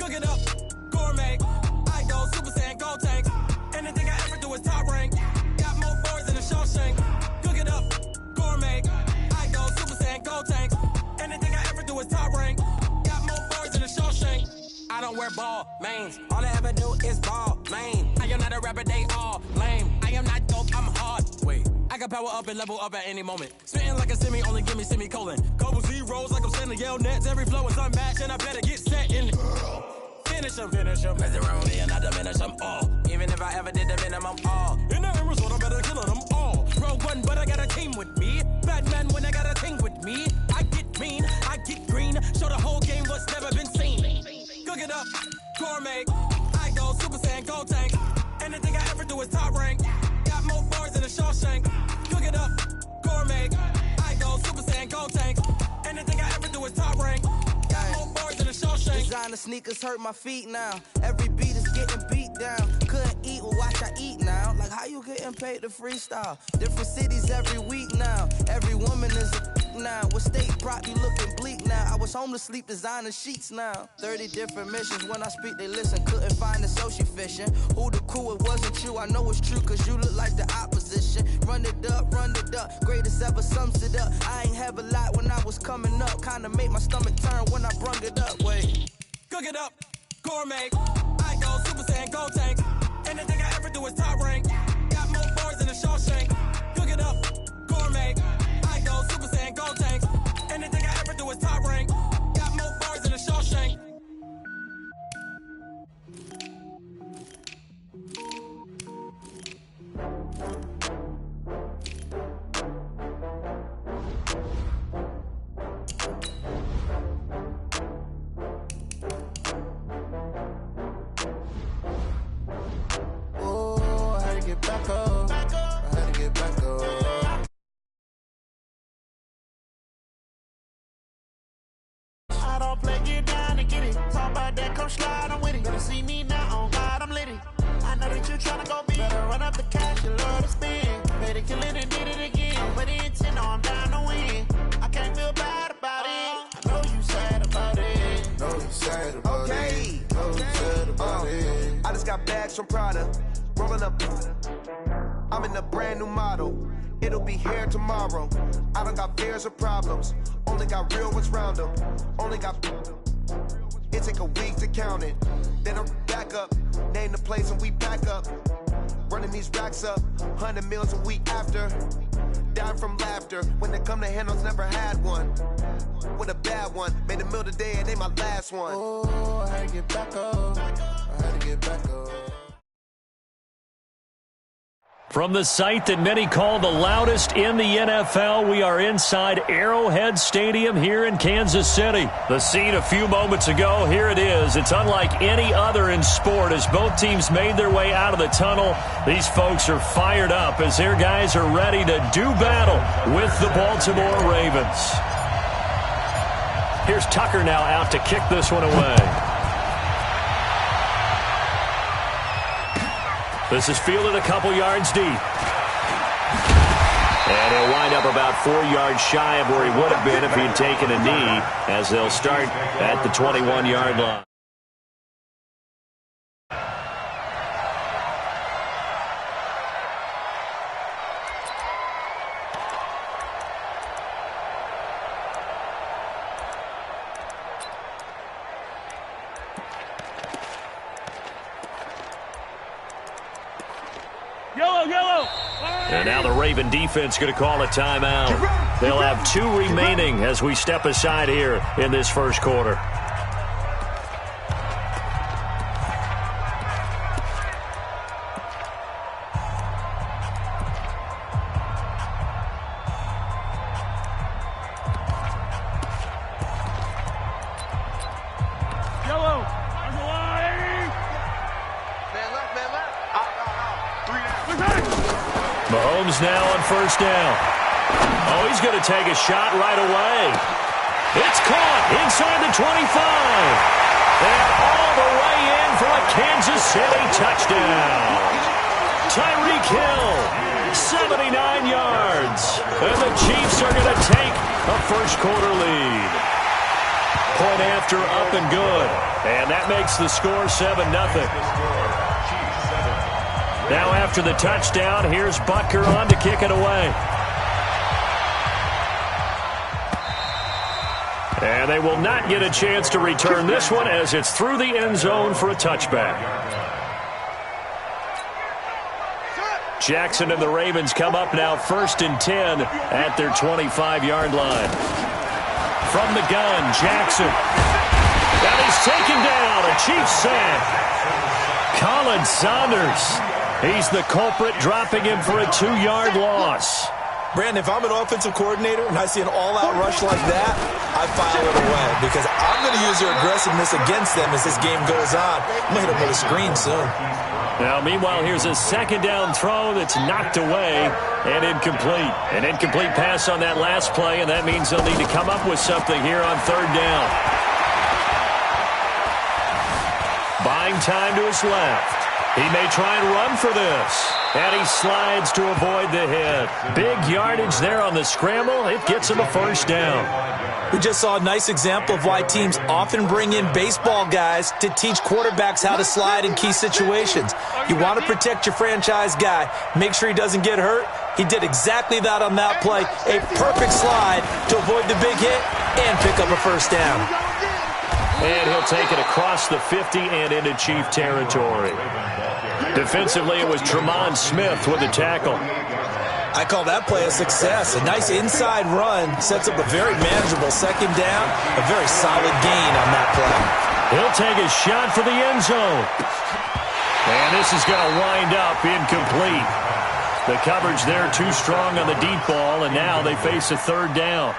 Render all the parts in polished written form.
Cook it up, gourmet. I go Super Saiyan, gold tank. Anything I ever do is top rank. Got more boards than a Shawshank. Cook it up, gourmet. I go Super Saiyan, gold tank. Anything I ever do is top rank. Got more boards than a Shawshank. I don't wear ball mains. All I ever do is ball main. I am not a rapper, they all lame. I am not dope, I'm hard. Wait, I can power up and level up at any moment. Spitting like a semi, only give me semicolon. Couple zeros like I'm sending yell nets. Every flow is unmatched and I better get set in. Finish them. Mess around with me and I diminish them all. Even if I ever did the minimum all. In the end result, I better kill them all. Rogue one, but I got a team with me. Batman when I got a team with me. I get mean, I get green. Show the whole game what's never been seen. Cook it up, gourmet. I go Super Saiyan, gold tank. Anything I ever do is top rank. Got more bars than a Shawshank. Cook it up, gourmet. I go Super Saiyan, gold tank. Anything I ever do is top rank. Got more bars than a Shawshank. Designer sneakers hurt my feet now. Every beat is getting beat down. Couldn't eat, well watch I eat now. Like how you getting paid to freestyle? Different cities every week now. Every woman is a now. With state prop, you looking bleak now. I was home to sleep, designer sheets now. 30 different missions. When I speak, they listen. Couldn't find the social fishing. Who the crew? It wasn't you. I know it's true, cause you look like the opposition. Run it up. Greatest ever sums it up. I ain't have a lot when I was coming up. Kinda made my stomach turn when I brung it up. Wait. Cook it up, gourmet. I go Super Saiyan, gold tank. Anything I ever do is top rank. Got more bars than a Shawshank. Cook it up, gourmet. I go Super Saiyan, gold tank. Anything I ever do is top rank. Got more bars than a Shawshank. I don't play, get down and get it. Talk about that, come slide, I'm with it. Better see me now, on God, I'm litty. I know that you tryna go big. Better run up the cash, you love to spend. Better kill it and did it again. I'm with the intent, no, I'm down to win. I can't feel bad about it. I know you sad about it. Know you sad about it. Know you sad about it. I just got bags from Prada. Rolling up. I'm in a brand new model. It'll be here tomorrow. I don't got fears or problems. Only got real ones round them. Only got. It take a week to count it. Then I'm back up. Name the place and we pack up. Running these racks up. 100 meals a week after. Down from laughter. When they come to handles, never had one. With a bad one. Made a meal today and ain't my last one. Oh, I had to get back up. I had to get back up. From the site that many call the loudest in the NFL, we are inside Arrowhead Stadium here in Kansas City. The scene a few moments ago, here it is. It's unlike any other in sport as both teams made their way out of the tunnel. These folks are fired up as their guys are ready to do battle with the Baltimore Ravens. Here's Tucker now out to kick this one away. This is fielded a couple yards deep. And he'll wind up about 4 yards shy of where he would have been if he had taken a knee, as they'll start at the 21-yard line. And now the Raven defense going to call a timeout. They'll have 2 remaining as we step aside here in this first quarter. Mahomes now on first down. Oh, he's going to take a shot right away. It's caught inside the 25. And all the way in for a Kansas City touchdown. Tyreek Hill, 79 yards. And the Chiefs are going to take a first quarter lead. Point after up and good. And that makes the score 7-0. Now after the touchdown, here's Butker on to kick it away. And they will not get a chance to return this one as it's through the end zone for a touchback. Jackson and the Ravens come up now 1st and 10 at their 25-yard line. From the gun, Jackson. And he's taken down, a Chiefs sack. Colin Saunders. He's the culprit, dropping him for a 2-yard loss. Brandon, if I'm an offensive coordinator and I see an all-out rush like that, I file it away because I'm going to use their aggressiveness against them as this game goes on. I'm going to hit them with a screen soon. Now, meanwhile, here's a 2nd down throw that's knocked away and incomplete. An incomplete pass on that last play, and that means they'll need to come up with something here on 3rd down. Buying time to his left. He may try and run for this. And he slides to avoid the hit. Big yardage there on the scramble. It gets him a 1st down. We just saw a nice example of why teams often bring in baseball guys to teach quarterbacks how to slide in key situations. You want to protect your franchise guy. Make sure he doesn't get hurt. He did exactly that on that play. A perfect slide to avoid the big hit and pick up a 1st down. And he'll take it across the 50 and into Chief territory. Defensively, it was Tremont Smith with the tackle. I call that play a success. A nice inside run sets up a very manageable 2nd down. A very solid gain on that play. He'll take a shot for the end zone. And this is going to wind up incomplete. The coverage there too strong on the deep ball, and now they face a 3rd down.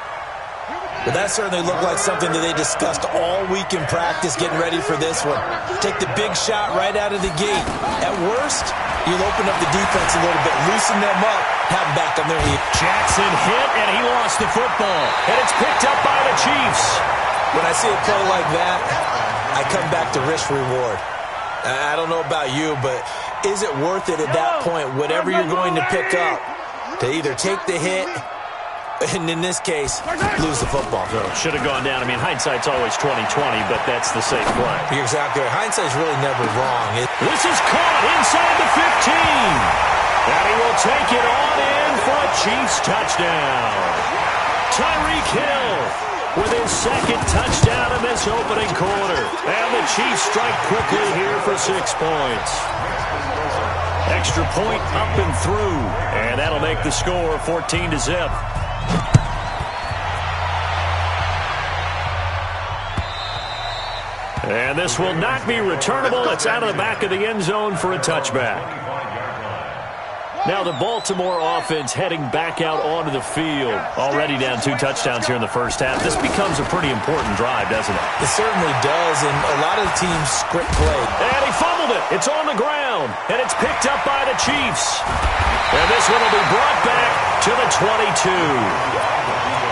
But that certainly looked like something that they discussed all week in practice getting ready for this one. Take the big shot right out of the gate. At worst, you'll open up the defense a little bit, loosen them up, have them back on their feet. Jackson hit, and he lost the football. And it's picked up by the Chiefs. When I see a play like that, I come back to risk-reward. I don't know about you, but is it worth it at that point, whatever you're going to pick up, to either take the hit, and in this case, lose the football? Should have gone down. I mean, hindsight's always 20/20, but that's the safe play. You're exactly right. Hindsight's really never wrong. This is caught inside the 15. And he will take it on in for a Chiefs touchdown. Tyreek Hill with his 2nd touchdown in this opening quarter. And the Chiefs strike quickly here for 6 points. Extra point up and through. And that'll make the score 14-0. And this will not be returnable. It's out of the back of the end zone for a touchback. Now the Baltimore offense heading back out onto the field. Already down 2 touchdowns here in the 1st half. This becomes a pretty important drive, doesn't it? It certainly does, and a lot of the teams script play. And he fumbled it. It's on the ground, and it's picked up by the Chiefs. And this one will be brought back to the 22.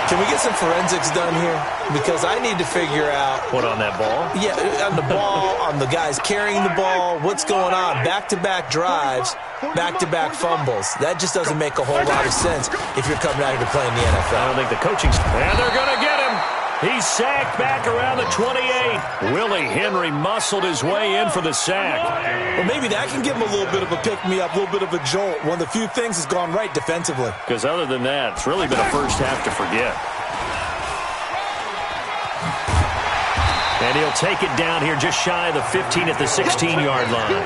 Can we get some forensics done here? Because I need to figure out... What, on that ball? Yeah, on the ball, on the guys carrying the ball, what's going on. Back-to-back drives, back-to-back fumbles. That just doesn't make a whole lot of sense if you're coming out here to play in the NFL. I don't think the coaching's... And they're going to get him. He's sacked back around the 28. Willie Henry muscled his way in for the sack. Well, maybe that can give him a little bit of a pick-me-up, a little bit of a jolt. One of the few things that's gone right defensively. Because other than that, it's really been a 1st half to forget. And he'll take it down here just shy of the 15 at the 16-yard line.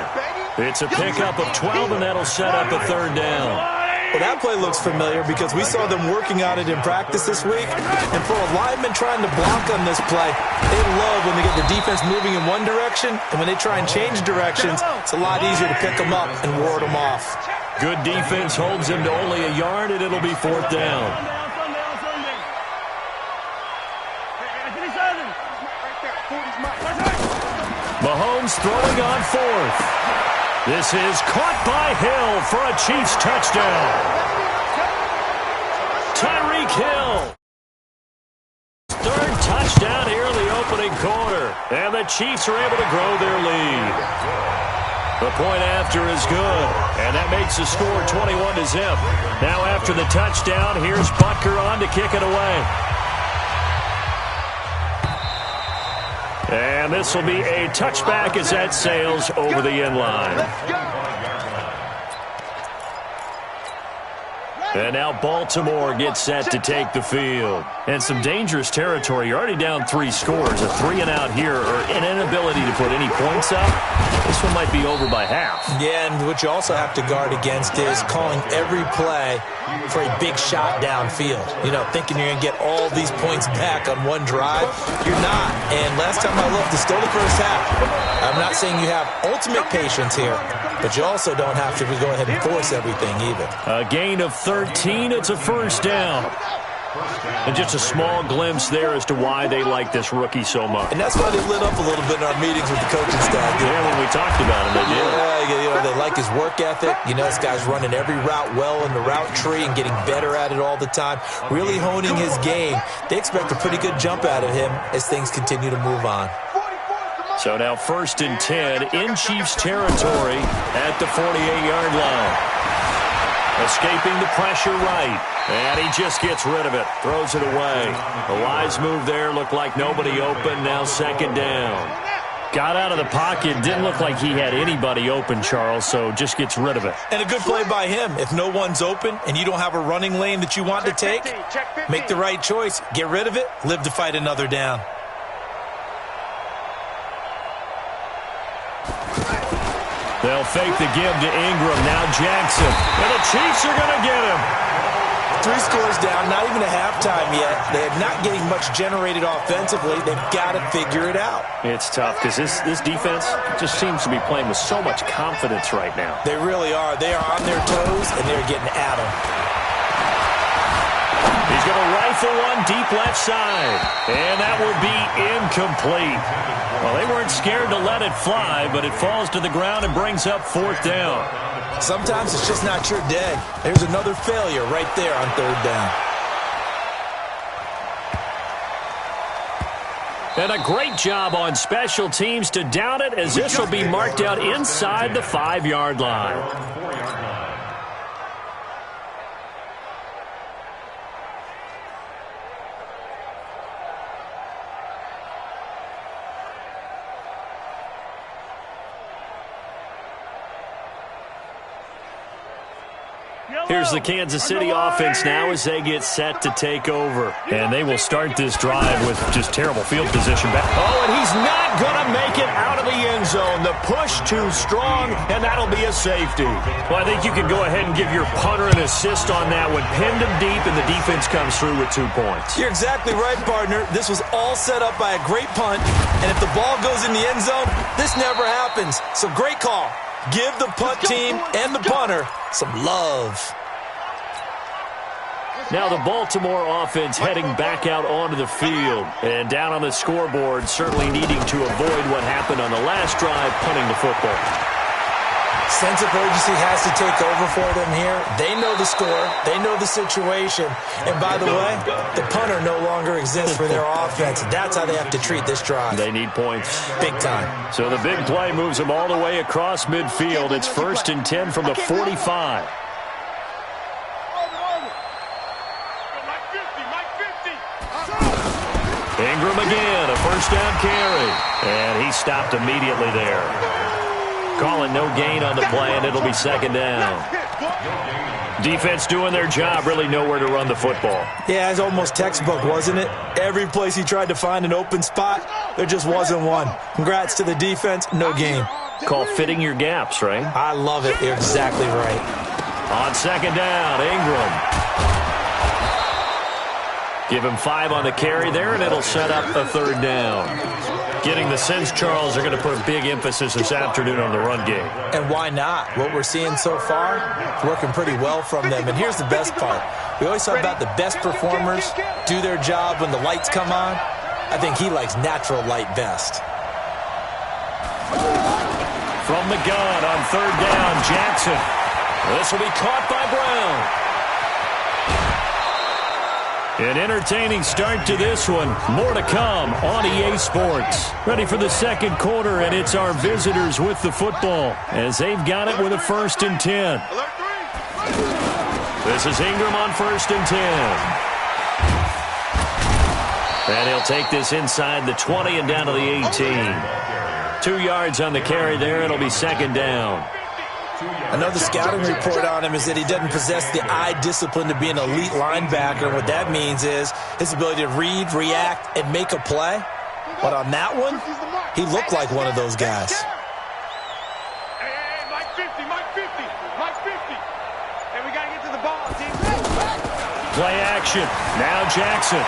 It's a pickup of 12, and that'll set up a 3rd down. Well, that play looks familiar because we saw them working on it in practice this week. And for a lineman trying to block on this play, they love when they get the defense moving in one direction. And when they try and change directions, it's a lot easier to pick them up and ward them off. Good defense holds him to only a yard, and it'll be 4th down. Mahomes throwing on 4th. This is caught by Hill for a Chiefs touchdown. Tyreek Hill. 3rd touchdown here in the opening quarter. And the Chiefs are able to grow their lead. The point after is good. And that makes the score 21-0. Now after the touchdown, here's Butker on to kick it away. And this will be a touchback as that sails over the end line. And now Baltimore gets set to take the field. And some dangerous territory. You're already down 3 scores. A 3-and-out here, or an inability to put any points up. This one might be over by half. Yeah, and what you also have to guard against is calling every play for a big shot downfield. You know, thinking you're going to get all these points back on one drive. You're not. And last time I looked, it's still the first half. I'm not saying you have ultimate patience here, but you also don't have to go ahead and force everything either. A gain of 13. It's a first down. And just a small glimpse there as to why they like this rookie so much. And that's why they lit up a little bit in our meetings with the coaching staff. Yeah, when we talked about him, they did. Yeah, you know, they like his work ethic. You know, this guy's running every route well in the route tree and getting better at it all the time. Really honing his game. They expect a pretty good jump out of him as things continue to move on. So now 1st and 10 in Chiefs territory at the 48-yard line. Escaping the pressure right. And he just gets rid of it. Throws it away. A wise move there. Looked like nobody open. Now 2nd down. Got out of the pocket. Didn't look like he had anybody open, Charles, so just gets rid of it. And a good play by him. If no one's open and you don't have a running lane that you want to take, make the right choice. Get rid of it. Live to fight another down. They'll fake the give to Ingram. Now Jackson. And the Chiefs are going to get him. 3 scores down, not even a halftime yet. They're not getting much generated offensively. They've got to figure it out. It's tough because this defense just seems to be playing with so much confidence right now. They really are. They are on their toes, and they're getting at them. He's going to rifle one deep left side. And that will be incomplete. Well, they weren't scared to let it fly, but it falls to the ground and brings up 4th down. Sometimes it's just not your day. There's another failure right there on 3rd down. And a great job on special teams to down it, as this will be marked out inside the 5-yard line. Here's the Kansas City offense now as they get set to take over. And they will start this drive with just terrible field position back. Oh, and he's not going to make it out of the end zone. The push too strong, and that'll be a safety. Well, I think you can go ahead and give your punter an assist on that one. Pinned him deep, and the defense comes through with 2 points. You're exactly right, partner. This was all set up by a great punt, and if the ball goes in the end zone, this never happens. So great call. Give the punt team and the punter some love. Now the Baltimore offense heading back out onto the field. And down on the scoreboard, certainly needing to avoid what happened on the last drive, punting the football. Sense of urgency has to take over for them here. They know the score. They know the situation. And by the way, the punter no longer exists for their offense. That's how they have to treat this drive. They need points. Big time. So the big play moves them all the way across midfield. It's 1st and 10 from the 45. Ingram again, a 1st down carry. And he stopped immediately there. Calling no gain on the play, and it'll be 2nd down. Defense doing their job, really nowhere to run the football. Yeah, it's almost textbook, wasn't it? Every place he tried to find an open spot, there just wasn't one. Congrats to the defense, no gain. Call fitting your gaps, right? I love it. You're exactly right. On 2nd down, Ingram. Give him 5 on the carry there, and it'll set up a 3rd down. Getting the sense, Charles, are going to put a big emphasis this afternoon on the run game. And why not? What we're seeing so far is working pretty well from them. And here's the best part. We always talk about the best performers do their job when the lights come on. I think he likes natural light best. From the gun on 3rd down, Jackson. This will be caught by Brown. An entertaining start to this one. More to come on EA Sports. Ready for the 2nd quarter, and it's our visitors with the football as they've got it with a 1st and 10. This is Ingram on 1st and 10. And he'll take this inside the 20 and down to the 18. 2 yards on the carry there. It'll be second down. Another scouting report on him is that he doesn't possess the eye discipline to be an elite linebacker. And what that means is his ability to read, react, and make a play. But on that one, he looked like one of those guys. Hey, Mike 50, Mike 50, Mike 50. Hey, we got to get to the ball, team. Play action. Now Jackson.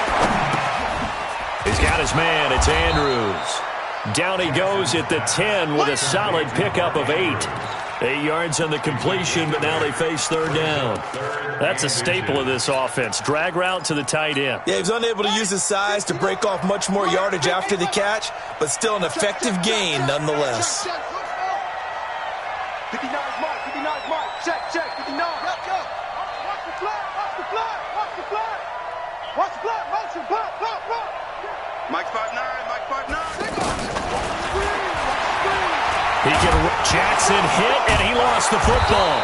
He's got his man. It's Andrews. Down he goes at the 10 with a solid pickup of 8. 8 yards on the completion, but now they face third down. That's a staple of this offense. Drag route to the tight end. Yeah, he was unable to use his size to break off much more yardage after the catch, but still an effective gain nonetheless. 59 mark, 59 mark. Check, 59. Watch the flag, watch the flag, watch the flag. Watch the flag, motion, block. Mike 5'9", Mike 5'9". Jackson hit, and he lost the football.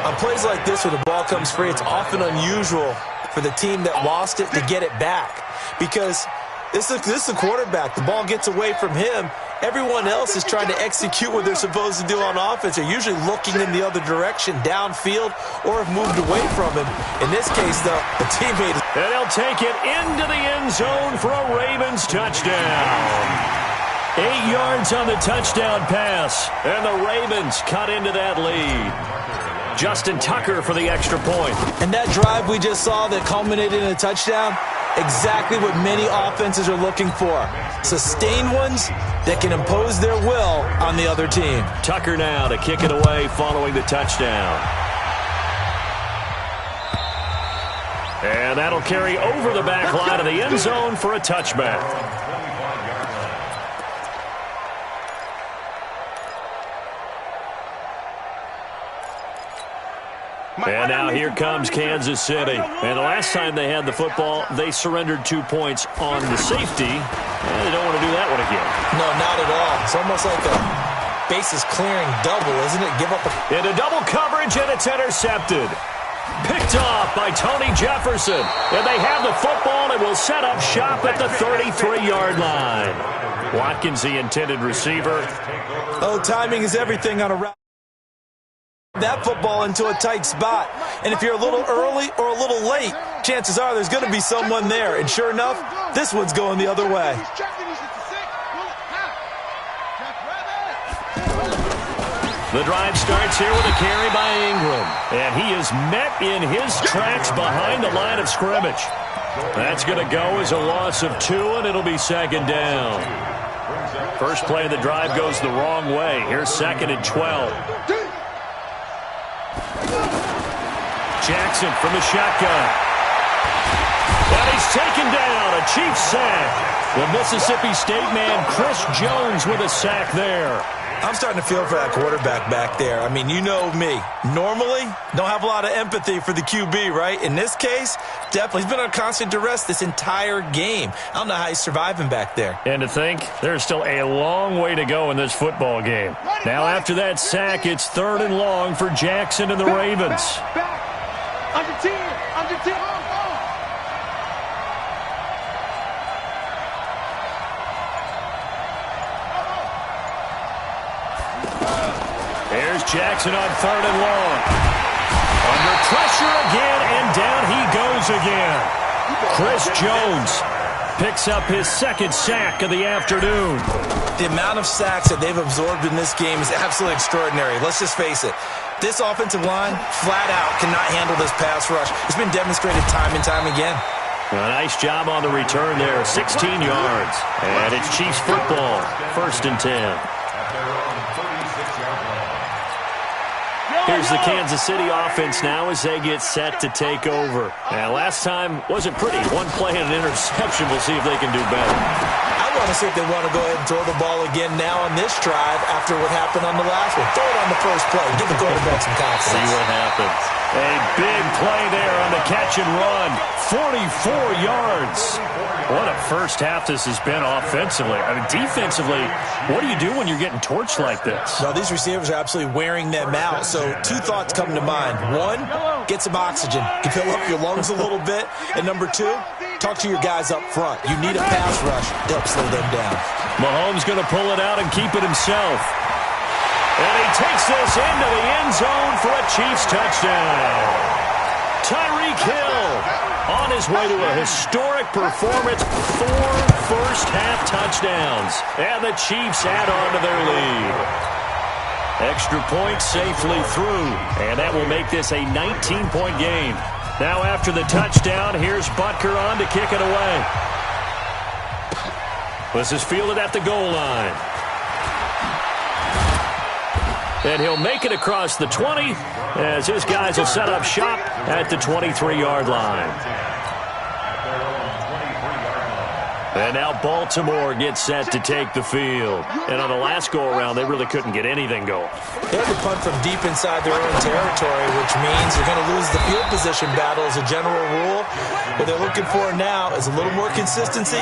On plays like this where the ball comes free, it's often unusual for the team that lost it to get it back. Because this is the quarterback. The ball gets away from him. Everyone else is trying to execute what they're supposed to do on offense. They're usually looking in the other direction, downfield, or have moved away from him. In this case, though, the teammate is... And he'll take it into the end zone for a Ravens touchdown. 8 yards on the touchdown pass, and the Ravens cut into that lead. Justin Tucker for the extra point. And that drive we just saw that culminated in a touchdown, exactly what many offenses are looking for. Sustained ones that can impose their will on the other team. Tucker now to kick it away following the touchdown. And that'll carry over the back line of the end zone for a touchback. And now here comes Kansas City. And the last time they had the football, they surrendered 2 points on the safety. And they don't want to do that one again. No, not at all. It's almost like a bases clearing double, isn't it? Give up into double coverage, and it's intercepted. Picked off by Tony Jefferson. And they have the football and will set up shop at the 33-yard line. Watkins, the intended receiver. Oh, timing is everything on a route. That football into a tight spot. And if you're a little early or a little late, chances are there's going to be someone there. And sure enough, this one's going the other way. The drive starts here with a carry by Ingram. And he is met in his tracks behind the line of scrimmage. That's going to go as a loss of 2, and it'll be second down. First play of the drive goes the wrong way. Here's 2nd and 12. Jackson from the shotgun. And he's taken down. A Chiefs sack. The Mississippi State man, Chris Jones, with a sack there. I'm starting to feel for that quarterback back there. I mean, you know me. Normally, don't have a lot of empathy for the QB, right? In this case, definitely. He's been on constant duress this entire game. I don't know how he's surviving back there. And to think, there's still a long way to go in this football game. Now, after that sack, it's 3rd and long for Jackson and the Ravens. Under 10, under 10. Here's Jackson on 3rd and long. Under pressure again, and down he goes again. Chris Jones picks up his 2nd sack of the afternoon. The amount of sacks that they've absorbed in this game is absolutely extraordinary. Let's just face it. This offensive line, flat out, cannot handle this pass rush. It's been demonstrated time and time again. A nice job on the return there, 16 yards. And it's Chiefs football, 1st and 10. Here's the Kansas City offense now as they get set to take over. And last time wasn't pretty. One play and an interception. We'll see if they can do better. I want to see if they want to go ahead and throw the ball again now on this drive after what happened on the last one. Throw it on the first play. Give the quarterback some confidence. See what happens. A big play there on the catch and run. 44 yards. What a first half this has been offensively. I mean, defensively, what do you do when you're getting torched like this? Well, these receivers are absolutely wearing them out. So 2 thoughts come to mind. 1, get some oxygen. You fill up your lungs a little bit. And number 2, talk to your guys up front. You need a pass rush to help slow them down. Mahomes going to pull it out and keep it himself. And he takes this into the end zone for a Chiefs touchdown. Tyreek Hill on his way to a historic performance, 4 first-half touchdowns. And the Chiefs add on to their lead. Extra point safely through, and that will make this a 19-point game. Now after the touchdown, here's Butker on to kick it away. This is fielded at the goal line. And he'll make it across the 20 as his guys will set up shop at the 23-yard line. And now Baltimore gets set to take the field. And on the last go-around, they really couldn't get anything going. They had to punt from deep inside their own territory, which means they're going to lose the field position battle as a general rule. What they're looking for now is a little more consistency,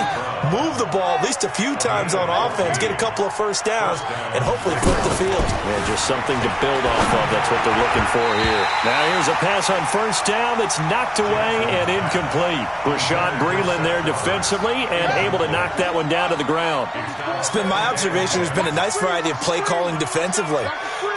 move the ball at least a few times on offense, get a couple of first downs, and hopefully flip the field. Yeah, just something to build off of. That's what they're looking for here. Now here's a pass on first down that's knocked away and incomplete. Rashad Breeland there defensively and able to knock that one down to the ground. It's been my observation there's been a nice variety of play calling defensively.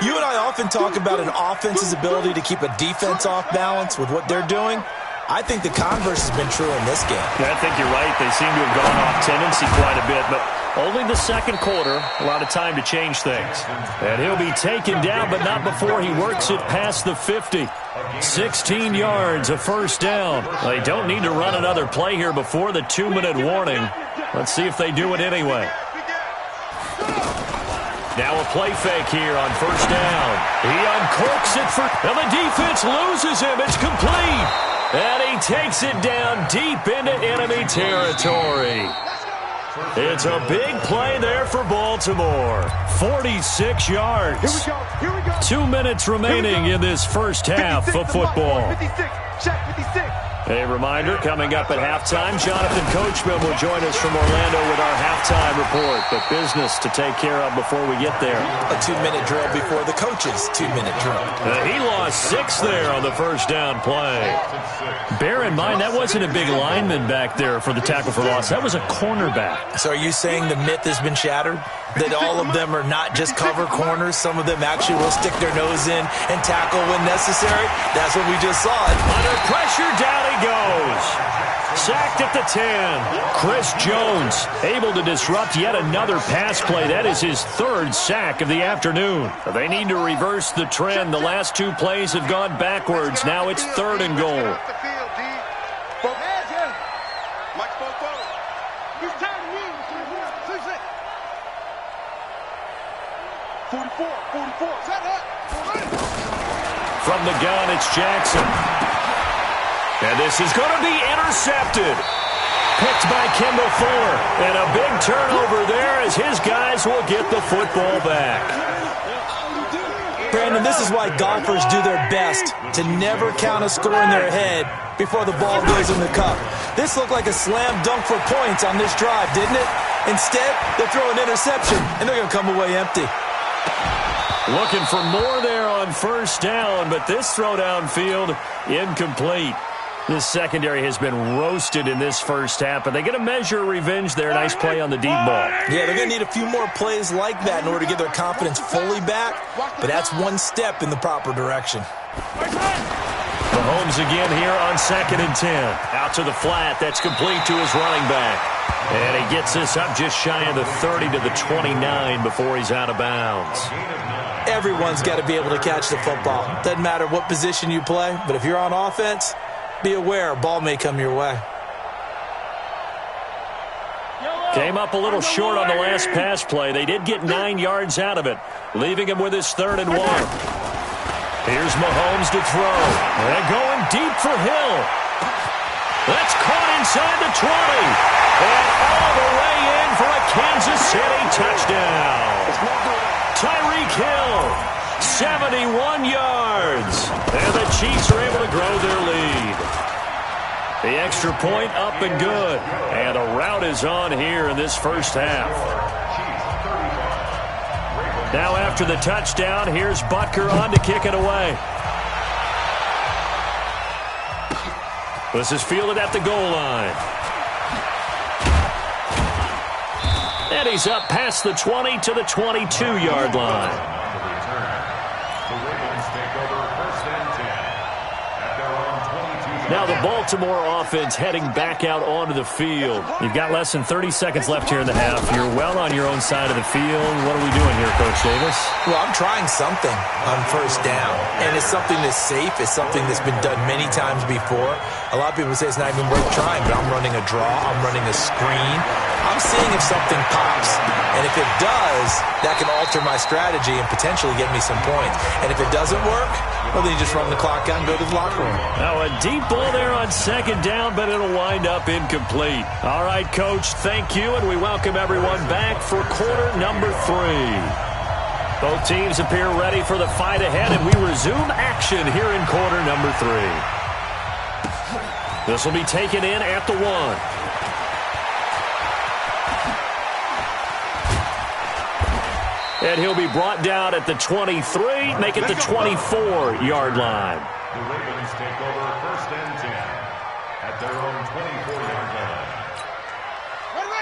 You and I often talk about an offense's ability to keep a defense off balance with what they're doing. I think the converse has been true in this game. Yeah, I think you're right. They seem to have gone off tendency quite a bit, but only the second quarter, a lot of time to change things. And he'll be taken down, but not before he works it past the 50. 16 yards, a first down. They don't need to run another play here before the 2-minute warning. Let's see if they do it anyway. Now a play fake here on first down. He uncorks it and the defense loses him. It's complete. And he takes it down deep into enemy territory. It's a big play there for Baltimore. 46 yards. Here we go. 2 minutes remaining in this first half of football. 56. Check 56. A reminder, coming up at halftime, Jonathan Coachman will join us from Orlando with our halftime report. But business to take care of before we get there. A 2-minute drill before the coach's 2-minute drill. He lost 6 there on the first down play. Bear in mind, that wasn't a big lineman back there for the tackle for loss. That was a cornerback. So are you saying the myth has been shattered? That all of them are not just cover corners? Some of them actually will stick their nose in and tackle when necessary? That's what we just saw. Under pressure, down he goes. Sacked at the 10. Chris Jones able to disrupt yet another pass play. That is his 3rd sack of the afternoon. They need to reverse the trend. The last 2 plays have gone backwards. Now it's 3rd and goal. From the gun, it's Jackson. And this is going to be intercepted. Picked by Kendall Fuller. And a big turnover there as his guys will get the football back. Brandon, this is why golfers do their best to never count a score in their head before the ball goes in the cup. This looked like a slam dunk for points on this drive, didn't it? Instead, they throw an interception, and they're going to come away empty. Looking for more there on first down, but this throw downfield incomplete. This secondary has been roasted in this first half, but they get a measure of revenge there. Nice play on the deep ball. Yeah, they're going to need a few more plays like that in order to get their confidence fully back, but that's one step in the proper direction. Mahomes again here on 2nd and 10. Out to the flat. That's complete to his running back. And he gets this up just shy of the 30 to the 29 before he's out of bounds. Everyone's got to be able to catch the football. Doesn't matter what position you play, but if you're on offense, be aware a ball may come your way. Came up a little short on the last pass play. They did get 9 yards out of it, leaving him with his 3rd and 1. Here's Mahomes to throw. And going deep for Hill. That's caught inside the 20. And all the way in for a Kansas City touchdown. Tyreek Hill, 71 yards. And the Chiefs are able to grow their lead. The extra point up and good. And a rout is on here in this first half. Now after the touchdown, here's Butker on to kick it away. This is fielded at the goal line. And he's up past the 20 to the 22-yard line. Now the Baltimore offense heading back out onto the field. You've got less than 30 seconds left here in the half. You're well on your own side of the field. What are we doing here, Coach Davis? Well, I'm trying something on first down, and it's something that's safe. It's something that's been done many times before. A lot of people say it's not even worth trying, but I'm running a draw. I'm running a screen. I'm seeing if something pops, and if it does, that can alter my strategy and potentially get me some points. And if it doesn't work, well, then you just run the clock out and go to the locker room. Now a deep ball there on second down, but it'll wind up incomplete. All right, Coach, thank you, and we welcome everyone back for quarter number 3. Both teams appear ready for the fight ahead, and we resume action here in quarter number 3. This will be taken in at the 1. And he'll be brought down at the 23, make it the 24-yard line. The Ravens take over first and 10 at their own 24-yard line.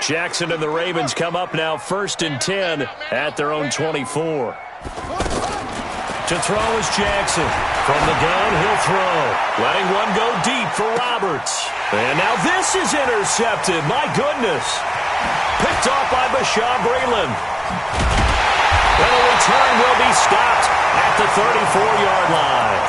Jackson and the Ravens come up now first and 10 at their own 24. To throw is Jackson. From the gun, he'll throw. Letting one go deep for Roberts. And now this is intercepted. My goodness. Picked off by Bashaw Breeland. And the return will be stopped at the 34-yard line.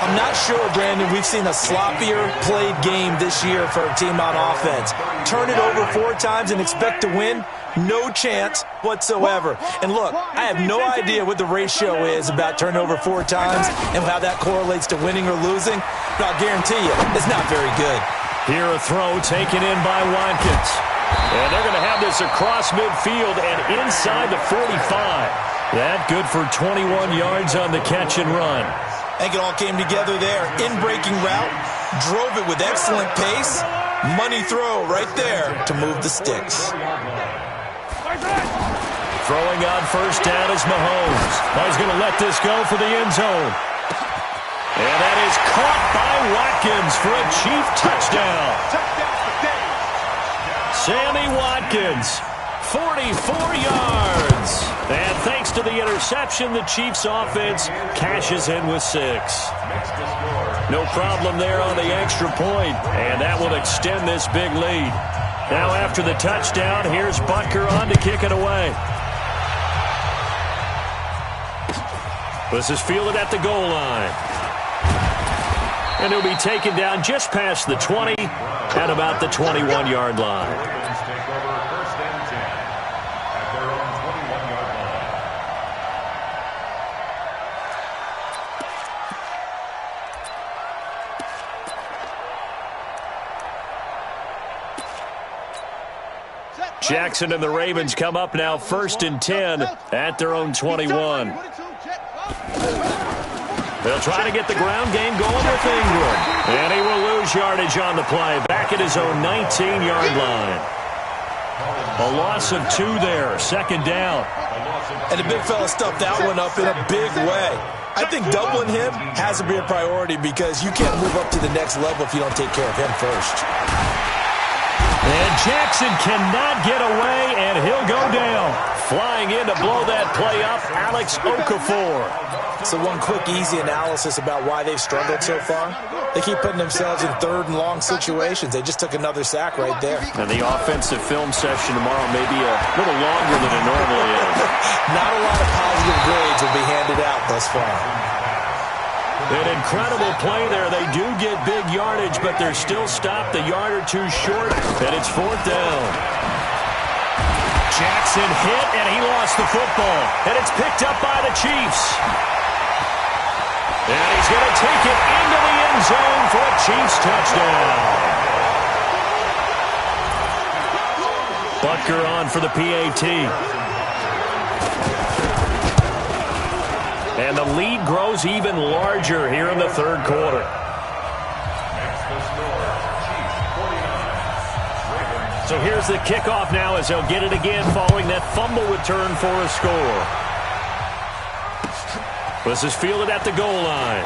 I'm not sure, Brandon, we've seen a sloppier played game this year for a team on offense. Turn it over 4 times and expect to win? No chance whatsoever. And look, I have no idea what the ratio is about turning over 4 times and how that correlates to winning or losing, but I'll guarantee you, it's not very good. Here a throw taken in by Watkins. And they're going to have this across midfield and inside the 45. That good for 21 yards on the catch and run. I think it all came together there. In-breaking route, drove it with excellent pace. Money throw right there to move the sticks. Throwing on first down is Mahomes. He's going to let this go for the end zone. And that is caught by Watkins for a Chief touchdown. Sammy Watkins, 44 yards. And thanks to the interception, the Chiefs offense cashes in with 6. No problem there on the extra point, and that will extend this big lead. Now after the touchdown, here's Butker on to kick it away. This is fielded at the goal line. And he'll be taken down just past the 20 at about the 21-yard line. Jackson and the Ravens come up now first and 10 at their own 21. They'll try to get the ground game going with Ingram. And he will lose yardage on the play, back at his own 19-yard line. A loss of 2 there, second down. And the big fella stuffed that one up in a big way. I think doubling him has to be a priority because you can't move up to the next level if you don't take care of him first. And Jackson cannot get away, and he'll go down. Flying in to blow that play up, Alex Okafor. So one quick, easy analysis about why they've struggled so far. They keep putting themselves in 3rd and long situations. They just took another sack right there. And the offensive film session tomorrow may be a little longer than it normally is. Not a lot of positive grades will be handed out thus far. An incredible play there. They do get big yardage, but they're still stopped a yard or 2 short, and it's 4th down. Jackson hit, and he lost the football. And it's picked up by the Chiefs. And he's going to take it into the end zone for a Chiefs touchdown. Butker on for the PAT. And the lead grows even larger here in the 3rd quarter. So here's the kickoff now as they'll get it again following that fumble return for a score. This is fielded at the goal line.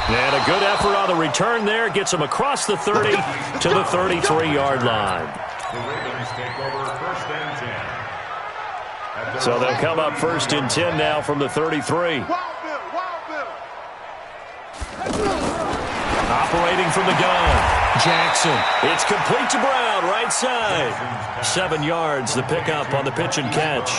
And a good effort on the return there. Gets him across the 30 to the 33-yard line. The Ravens take over 1st and 10. So they'll come up 1st and 10 now from the 33. Operating from the gun. Jackson. It's complete to Brown, right side. 7 yards, the pickup on the pitch and catch.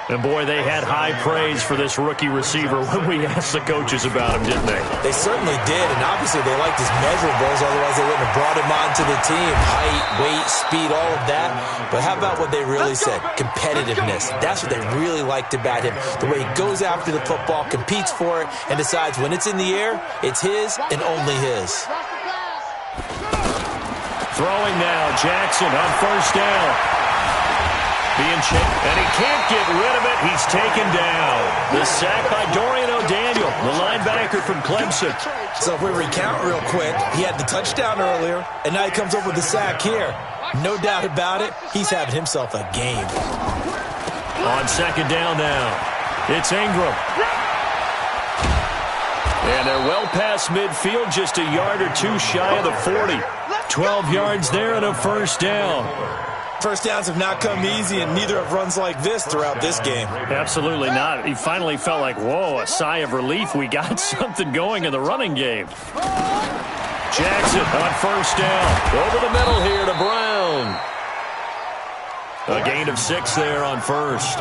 And, boy, they had high praise for this rookie receiver when we asked the coaches about him, didn't they? They certainly did, and obviously they liked his measurables, otherwise they wouldn't have brought him onto the team. Height, weight, speed, all of that. But how about what they really said? Competitiveness. That's what they really liked about him. The way he goes after the football, competes for it, and decides when it's in the air, it's his and only his. Throwing now, Jackson on 1st down. Being checked, and he can't get rid of it. He's taken down. The sack by Dorian O'Daniel, the linebacker from Clemson. So if we recount real quick, he had the touchdown earlier, and now he comes up with the sack here. No doubt about it, he's having himself a game. On 2nd down now, it's Ingram. And they're well past midfield, just a yard or two shy of the 40. 12 yards there and a 1st down. First downs have not come easy, and neither have runs like this throughout this game. Absolutely not. He finally felt like, whoa, a sigh of relief. We got something going in the running game. Jackson on 1st down. Over the middle here to Brown. A gain of 6 there on 1st.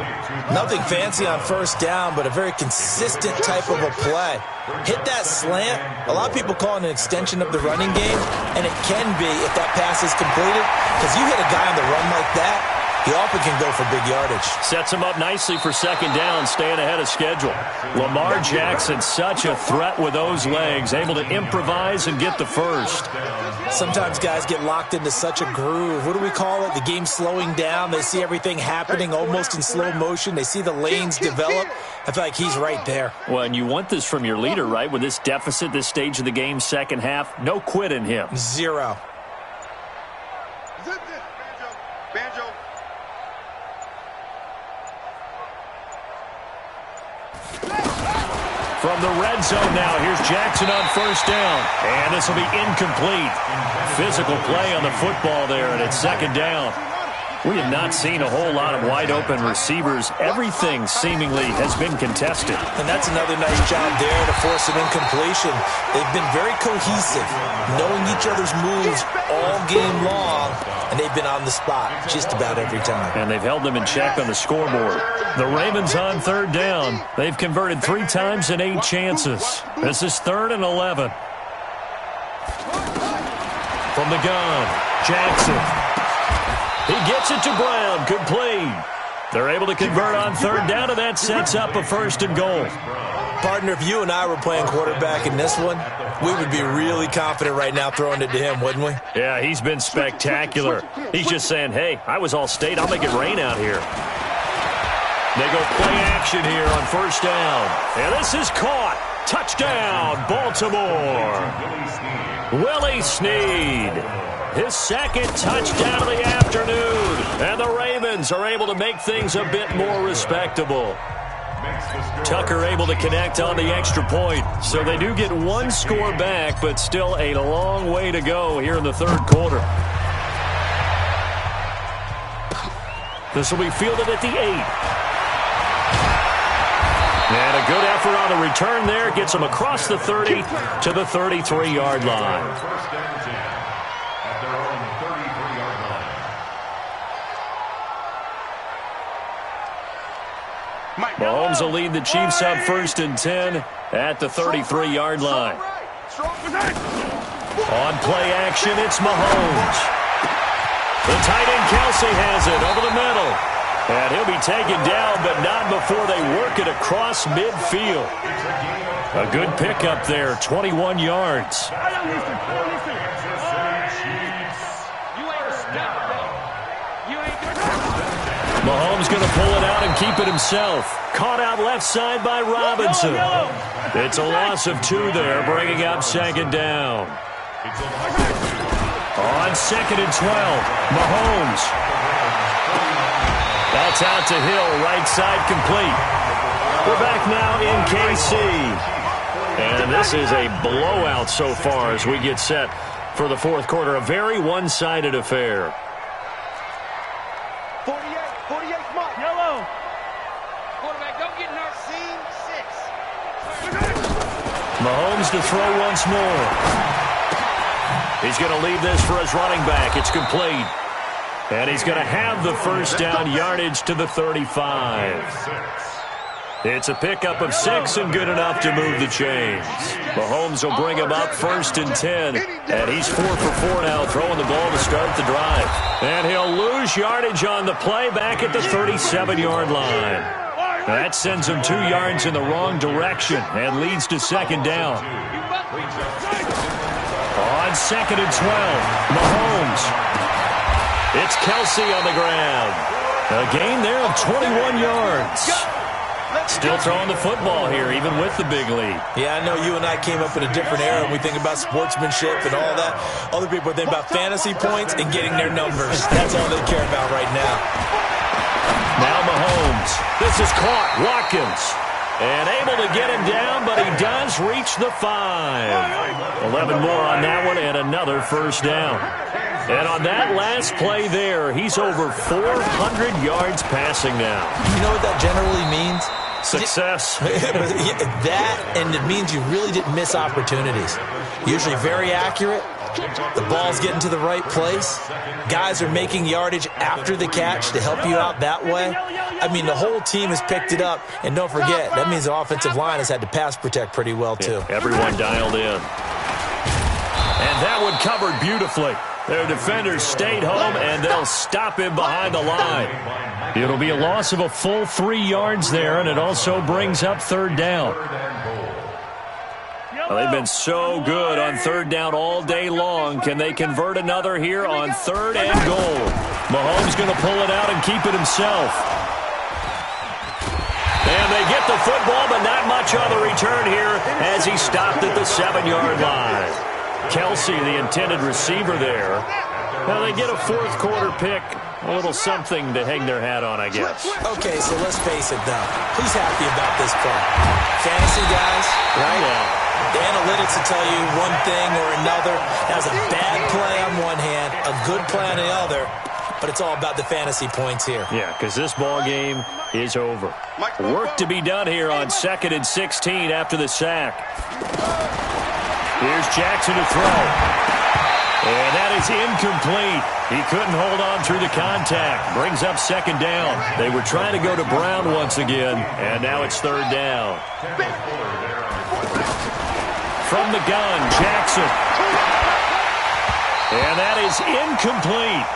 Nothing fancy on 1st down, but a very consistent type of a play. Hit that slant. A lot of people call it an extension of the running game, and it can be if that pass is completed, because you hit a guy on the run like that, he often can go for big yardage. Sets him up nicely for 2nd down, staying ahead of schedule. Lamar Jackson, such a threat with those legs, able to improvise and get the 1st. Sometimes guys get locked into such a groove. What do we call it? The game slowing down. They see everything happening almost in slow motion. They see the lanes develop. I feel like he's right there. Well, and you want this from your leader, right? With this deficit, this stage of the game, 2nd half, no quit in him. 0. Banjo. From the red zone now, here's Jackson on 1st down. And this will be incomplete. Physical play on the football there, and it's 2nd down. We have not seen a whole lot of wide-open receivers. Everything seemingly has been contested. And that's another nice job there to force an incompletion. They've been very cohesive, knowing each other's moves all game long, and they've been on the spot just about every time. And they've held them in check on the scoreboard. The Ravens on 3rd down. They've converted 3 times in 8 chances. This is 3rd and 11. From the gun, Jackson. He gets it to Brown. Good play. They're able to convert on 3rd down, and that sets up a 1st and goal. Partner, if you and I were playing quarterback in this one, we would be really confident right now throwing it to him, wouldn't we? Yeah, he's been spectacular. He's just saying, hey, I was all state. I'll make it rain out here. They go play action here on 1st down. And this is caught. Touchdown, Baltimore. Willie Snead. His 2nd touchdown of the afternoon. And the Ravens are able to make things a bit more respectable. Tucker able to connect on the extra point. So they do get 1 score back, but still a long way to go here in the 3rd quarter. This will be fielded at the 8. And a good effort on the return there. Gets him across the 30 to the 33-yard line. Mahomes will lead the Chiefs up 1st and 10 at the 33-yard line. On play action, it's Mahomes. The tight end Kelsey has it over the middle. And he'll be taken down, but not before they work it across midfield. A good pickup there, 21 yards. Mahomes going to pull it out and keep it himself. Caught out left side by Robinson. It's a loss of 2 there, bringing up 2nd down. On 2nd and 12, Mahomes. That's out to Hill, right side complete. We're back now in KC. And this is a blowout so far as we get set for the fourth quarter. A very one-sided affair. 48 mark. Yellow. Quarterback, don't get hurt. Scene 6. Mahomes to throw once more. He's going to leave this for his running back. It's complete. And he's going to have the first down, yardage to the 35. It's a pickup of 6 and good enough to move the chains. Mahomes will bring him up 1st and 10. And he's 4 for 4 now, throwing the ball to start the drive. And he'll lose yardage on the play back at the 37-yard line. That sends him 2 yards in the wrong direction and leads to 2nd down. On 2nd and 12, Mahomes. It's Kelsey on the ground. A gain there of 21 yards. Still throwing the football here, even with the big lead. Yeah, I know you and I came up in a different era when we think about sportsmanship and all that. Other people think about fantasy points and getting their numbers. That's all they care about right now. Now Mahomes. This is caught. Watkins. And able to get him down, but he does reach the 5. 11 more on that one and another first down. And on that last play there, he's over 400 yards passing now. You know what that generally means? Success. That, and it means you really didn't miss opportunities. Usually very accurate. The ball's getting to the right place. Guys are making yardage after the catch to help you out that way. I mean, the whole team has picked it up. And don't forget, that means the offensive line has had to pass protect pretty well, too. Yeah, everyone dialed in. And that one covered beautifully. Their defenders stayed home, and they'll stop him behind the line. It'll be a loss of a full 3 yards there, and it also brings up 3rd down. Well, they've been so good on 3rd down all day long. Can they convert another here on 3rd and goal? Mahomes going to pull it out and keep it himself. And they get the football, but not much on the return here as he stopped at the 7-yard line. Kelsey, the intended receiver there. Now they get a fourth quarter pick. A little something to hang their hat on, I guess. Okay, so let's face it, though. Who's happy about this play? Fantasy guys, right? Yeah. The analytics will tell you one thing or another. That was a bad play on one hand, a good play on the other. But it's all about the fantasy points here. Yeah, because this ball game is over. Work to be done here on 2nd and 16 after the sack. Here's Jackson to throw. And that is incomplete. He couldn't hold on through the contact. Brings up 2nd down. They were trying to go to Brown once again, and now it's 3rd down. From the gun, Jackson. And that is incomplete.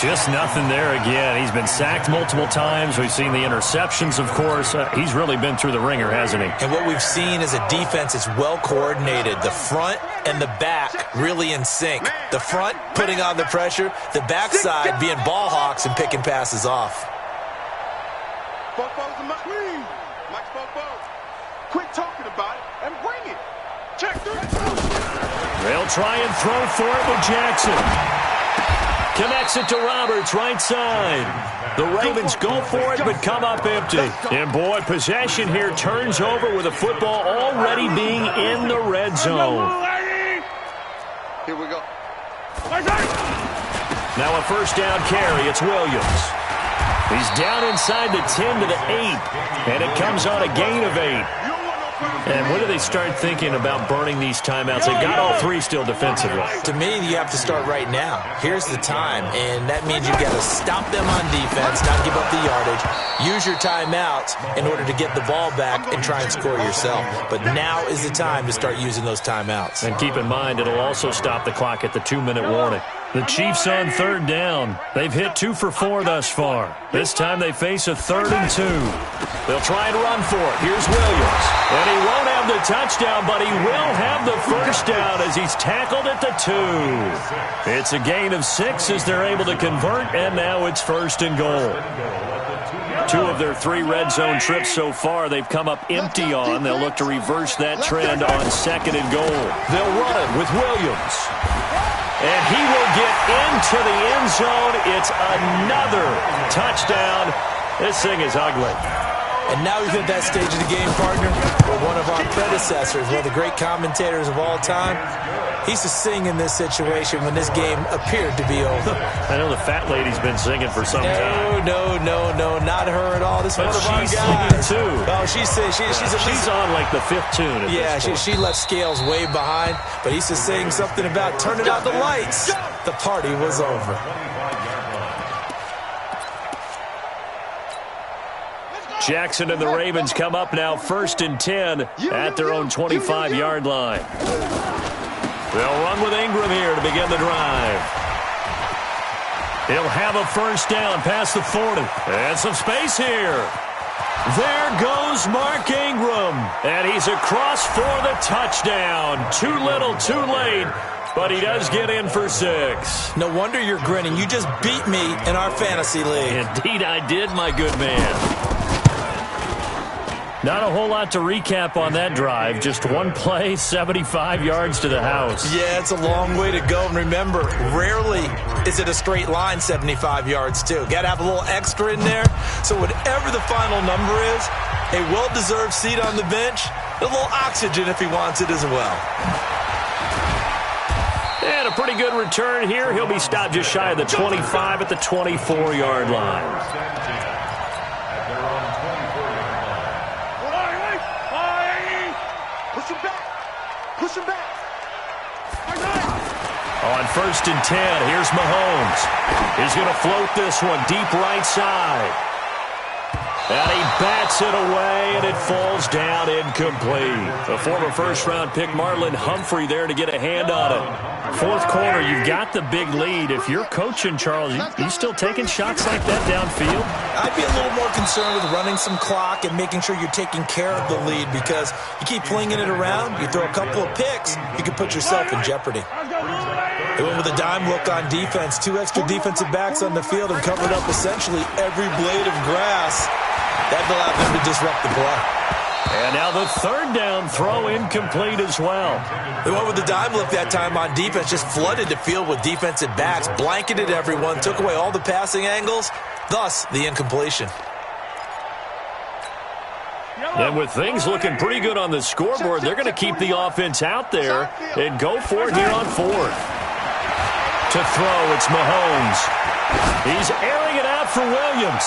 Just nothing there again. He's been sacked multiple times. We've seen the interceptions, of course. He's really been through the ringer, hasn't he? And what we've seen is a defense that's well coordinated. The front and the back really in sync. The front putting on the pressure. The backside being ball hawks and picking passes off. Quit talking about it and bring it. Check through. They'll try and throw for it with Jackson. Connects it to Roberts, right side. The Ravens go for it, but come up empty. And, boy, possession here turns over with the football already being in the red zone. Here we go. Now a first down carry. It's Williams. He's down inside the 10 to the 8. And it comes on a gain of 8. And when do they start thinking about burning these timeouts? They've got all 3 still defensively. To me, you have to start right now. Here's the time, and that means you've got to stop them on defense, not give up the yardage. Use your timeouts in order to get the ball back and try and score yourself. But now is the time to start using those timeouts. And keep in mind, it'll also stop the clock at the 2-minute warning. The Chiefs on 3rd down. They've hit 2 for 4 thus far. This time they face a 3rd and 2. They'll try and run for it. Here's Williams. And he won't have the touchdown, but he will have the first down as he's tackled at the 2. It's a gain of 6 as they're able to convert, and now it's 1st and goal. 2 of their 3 red zone trips so far they've come up empty on. They'll look to reverse that trend on 2nd and goal. They'll run it with Williams. And he will get into the end zone. It's another touchdown. This thing is ugly. And now we've hit that stage of the game, partner, where one of our predecessors, one of the great commentators of all time, he used to sing in this situation when this game appeared to be over. I know the fat lady's been singing for some time. No, not her at all. This is one of our guys. She's singing, too. Oh, she's on like the fifth tune. Yeah, she left Scales way behind, but he used to sing something about turning out the lights. The party was over. Jackson and the Ravens come up now 1st and 10 at their own 25-yard line. They'll run with Ingram here to begin the drive. He'll have a first down past the 40. And some space here. There goes Mark Ingram. And he's across for the touchdown. Too little, too late. But he does get in for 6. No wonder you're grinning. You just beat me in our fantasy league. Indeed I did, my good man. Not a whole lot to recap on that drive. Just one play, 75 yards to the house. Yeah, it's a long way to go. And remember, rarely is it a straight line 75 yards, too. Got to have a little extra in there. So whatever the final number is, a well-deserved seat on the bench, a little oxygen if he wants it as well. And a pretty good return here. He'll be stopped just shy of the 25 at the 24-yard line. Push him back. On 1st and 10, here's Mahomes. He's going to float this one deep right side. And he bats it away, and it falls down incomplete. The former first-round pick, Marlon Humphrey, there to get a hand on it. Fourth quarter, you've got the big lead. If you're coaching, Charles, you still taking shots like that downfield? I'd be a little more concerned with running some clock and making sure you're taking care of the lead, because you keep flinging it around, you throw a couple of picks, you can put yourself in jeopardy. They went with a dime look on defense. 2 extra defensive backs on the field and covered up essentially every blade of grass. That allowed them to disrupt the play. And now the third down throw incomplete as well. They went with the dime look that time on defense, just flooded the field with defensive backs, blanketed everyone, took away all the passing angles, thus the incompletion. And with things looking pretty good on the scoreboard, they're going to keep the offense out there and go for it here on 4th. To throw, it's Mahomes. He's airing it out for Williams.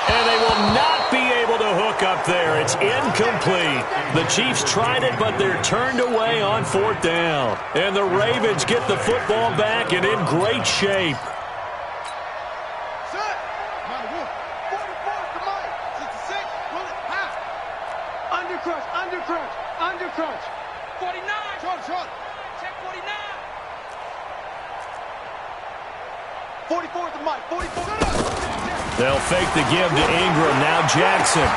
And they will not be able to hook up there. It's incomplete. The Chiefs tried it, but they're turned away on 4th down. And the Ravens get the football back and in great shape. Under crunch. 49. Short. Check 49. 44 at the mic. 44. They'll fake the give to Ingram. Now Jackson.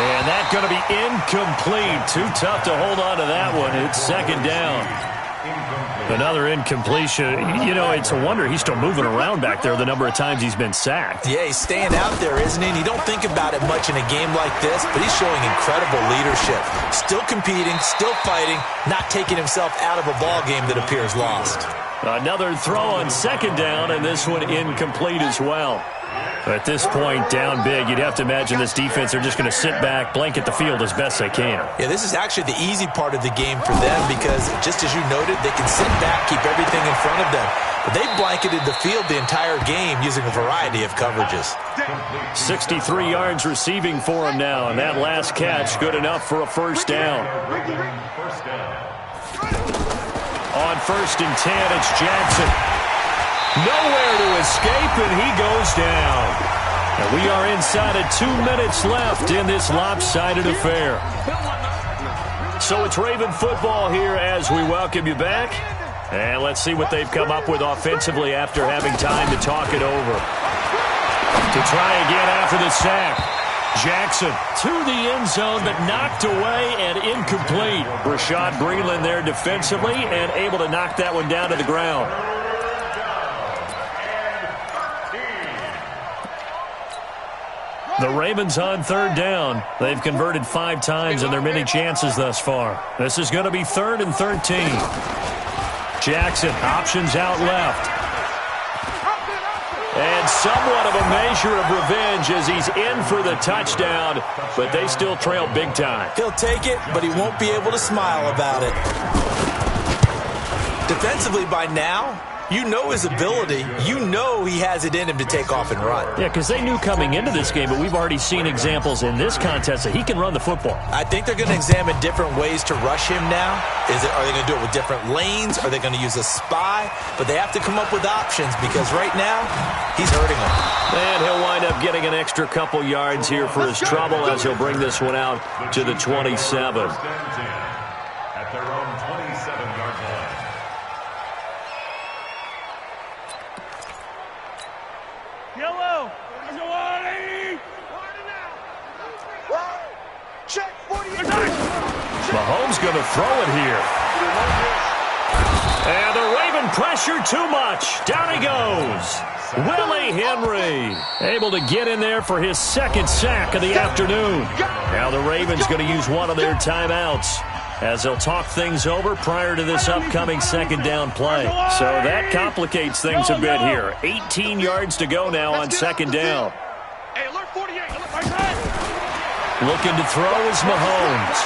And that's going to be incomplete. Too tough to hold on to that one. It's 2nd down. Another incompletion. You know, it's a wonder he's still moving around back there the number of times he's been sacked. Yeah, he's staying out there, isn't he? And you don't think about it much in a game like this, but he's showing incredible leadership. Still competing, still fighting, not taking himself out of a ball game that appears lost. Another throw on 2nd down, and this one incomplete as well. At this point, down big, you'd have to imagine this defense are just going to sit back, blanket the field as best they can. Yeah, this is actually the easy part of the game for them because, just as you noted, they can sit back, keep everything in front of them. But they've blanketed the field the entire game using a variety of coverages. 63 yards receiving for him now, and that last catch good enough for a first down. On 1st and 10, it's Jackson. Nowhere to escape, and he goes down. And we are inside of 2 minutes left in this lopsided affair. So it's Raven football here as we welcome you back. And let's see what they've come up with offensively after having time to talk it over. To try again after the sack. Jackson to the end zone, but knocked away and incomplete. Rashad Breeland there defensively and able to knock that one down to the ground. The Ravens on 3rd down. They've converted 5 times in their many chances thus far. This is going to be 3rd and 13. Jackson, options out left. And somewhat of a measure of revenge as he's in for the touchdown, but they still trail big time. He'll take it, but he won't be able to smile about it. Defensively by now, you know his ability. You know he has it in him to take off and run. Yeah, because they knew coming into this game, but we've already seen examples in this contest that he can run the football. I think they're going to examine different ways to rush him now. Are they going to do it with different lanes? Are they going to use a spy? But they have to come up with options because right now, he's hurting them. And he'll wind up getting an extra couple yards here for his trouble as he'll bring this one out to the 27. At their own 27-yard line. Yellow. Check 48. Mahomes going to throw it here. And the Raven pressure too much. Down he goes. Willie Henry able to get in there for his second sack of the afternoon. Now the Ravens going to use one of their timeouts as they'll talk things over prior to this upcoming second down play. So that complicates things a bit here. 18 yards to go now on second down. Hey, alert 48. Looking to throw is Mahomes.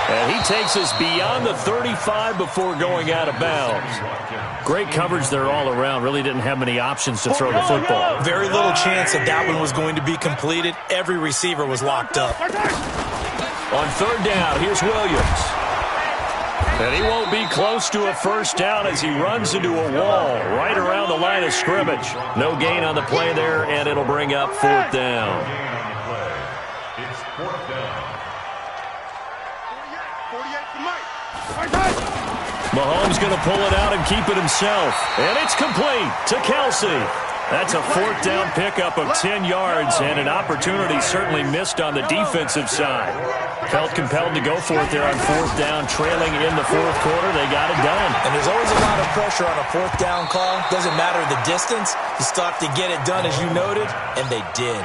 And he takes us beyond the 35 before going out of bounds. Great coverage there all around. Really didn't have many options to throw the football. Very little chance that that one was going to be completed. Every receiver was locked up. On third down, here's Williams. And he won't be close to a first down as he runs into a wall right around the line of scrimmage. No gain on the play there, and it'll bring up fourth down. It's fourth down. 48 for Mike. Mahomes going to pull it out and keep it himself. And it's complete to Kelsey. That's a fourth down pickup of 10 yards and an opportunity certainly missed on the defensive side. Felt compelled to go for it there on fourth down, trailing in the fourth quarter. They got it done. And there's always a lot of pressure on a fourth down call. Doesn't matter the distance. You still have to get it done as you noted, and they did.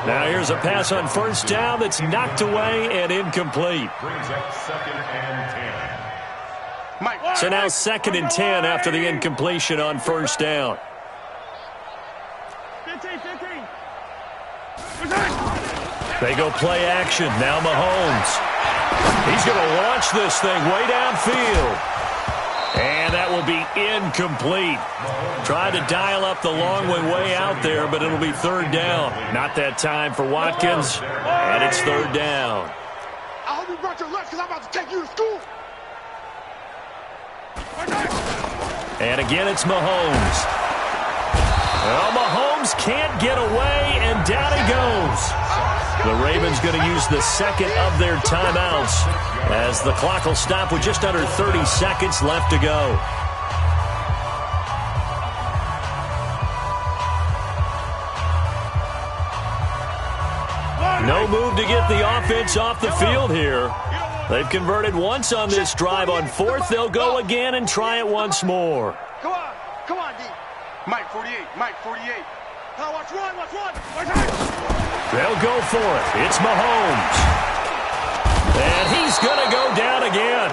Now here's a pass on first down that's knocked away and incomplete. Brings up second and 10. So now second and 10 after the incompletion on first down. 15. They go play action. Now Mahomes. He's going to launch this thing way downfield. And that will be incomplete. Tried to dial up the long one way out there, but it'll be third down. Not that time for Watkins, and it's third down. I hope you brought your lunch because I'm about to take you to school. And again, it's Mahomes. Well, Mahomes can't get away, and down he goes. The Ravens going to use the second of their timeouts as the clock will stop with just under 30 seconds left to go. No move to get the offense off the field here. They've converted once on this drive. On fourth, they'll go again and try it once more. Come on, D. Mike 48. Now watch one. They'll go for it. It's Mahomes. And he's going to go down again.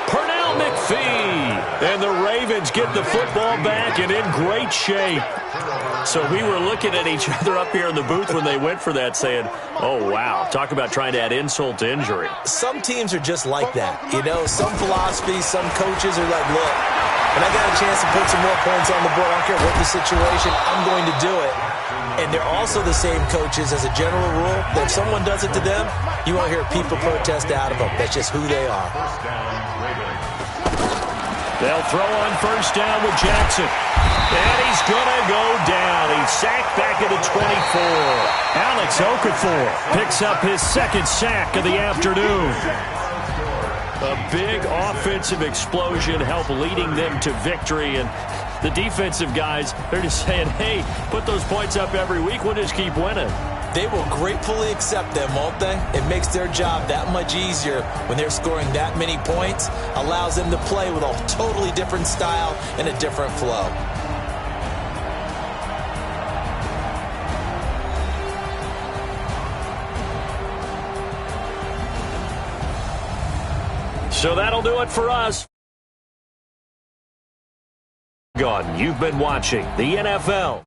Pernell McPhee. And the Ravens get the football back and in great shape. So we were looking at each other up here in the booth when they went for that saying, oh, wow, talk about trying to add insult to injury. Some teams are just like that. You know, some philosophies, some coaches are like, look, when I got a chance to put some more points on the board, I don't care what the situation, I'm going to do it. And they're also the same coaches as a general rule that if someone does it to them, you won't hear people protest out of them. That's just who they are. They'll throw on first down with Jackson. And he's going to go down. He's sacked back at the 24. Alex Okafor picks up his second sack of the afternoon. A big offensive explosion helped leading them to victory. And the defensive guys, they're just saying, hey, put those points up every week. We'll just keep winning. They will gratefully accept them, won't they? It makes their job that much easier when they're scoring that many points. Allows them to play with a totally different style and a different flow. So that'll do it for us. You've been watching the NFL.